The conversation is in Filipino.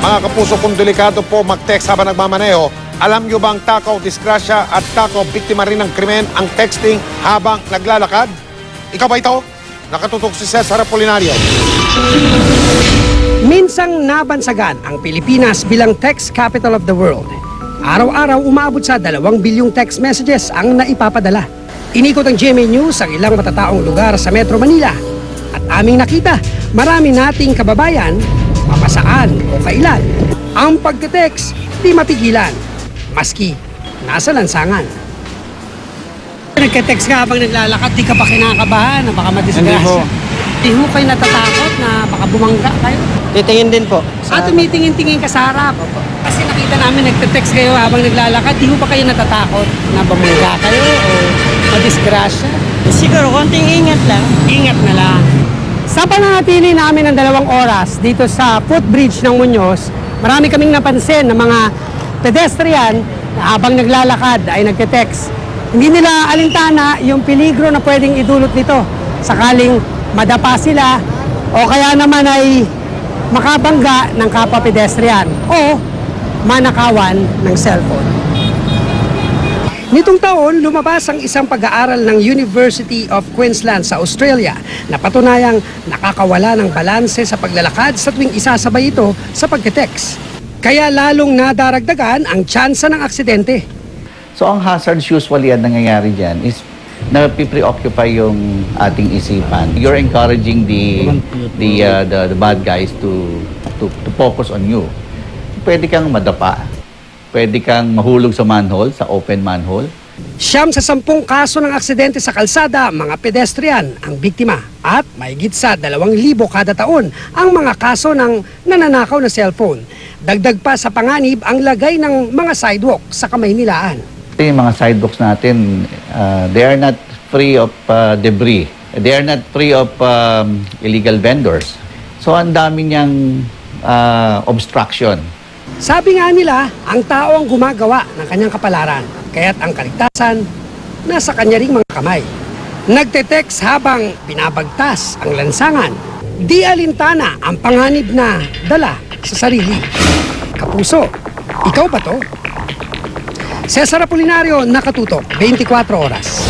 Mga kapuso, kung delikado po mag-text habang nagmamaneho, alam nyo bang takaw, disgrasya at takaw, biktima rin ng krimen ang texting habang naglalakad? Ikaw ba ito? Nakatutok si Cesar Apolinario. Minsang nabansagan ang Pilipinas bilang text capital of the world. Araw-araw umaabot sa 2 bilyong text messages ang naipapadala. Inikot ng GMA News ang ilang matataong lugar sa Metro Manila. At aming nakita, marami nating kababayan, mapasaan o kailan, ang pagte-text di mapigilan, maski nasa lansangan. Nagka-text ka habang naglalakad, di ka ba kinakabahan na baka madisgrasya? Di ho kayo natatakot na baka bumangga kayo? Titingin din po. Tumitingin-tingin ka sa harap. Kasi nakita namin nagte-text kayo habang naglalakad, di ho ba kayo natatakot na bumangga kayo o madisgrasya? Siguro, konting ingat lang. Ingat na lang. Sa pananatili namin ng 2 oras dito sa footbridge ng Muñoz, marami kaming napansin ng mga pedestrian na habang naglalakad ay nagte-text. Hindi nila alintana yung peligro na pwedeng idulot nito sakaling madapa sila o kaya naman ay makabangga ng kapwa pedestrian o manakawan ng cellphone. Nitong taon, lumabas ang isang pag-aaral ng University of Queensland sa Australia na patunayang nakakawala ng balanse sa paglalakad sa tuwing isasabay ito sa pagte-text. Kaya lalong nadaragdagan ang tsansa ng aksidente. So ang hazards usually ang nangyayari dyan is napipreoccupy yung ating isipan. You're encouraging the bad guys to focus on you. Pwede kang madapa. Pwede kang mahulog sa manhole, sa open manhole. 9 sa 10 kaso ng aksidente sa kalsada, mga pedestrian ang biktima. At mahigit sa 2,000 kada taon ang mga kaso ng nananakaw na cellphone. Dagdag pa sa panganib ang lagay ng mga sidewalk sa Kamaynilaan. Yung mga sidewalks natin, they are not free of debris. They are not free of illegal vendors. So ang dami niyang obstruction. Sabi nga nila, ang tao ang gumagawa ng kanyang kapalaran, kaya't ang kaligtasan nasa kanya ring mga kamay. Nagte-text habang binabagtas ang lansangan. Di alintana ang panganib na dala sa sarili. Kapuso, ikaw ba to? Cesar Apolinario, Nakatutok, 24 oras.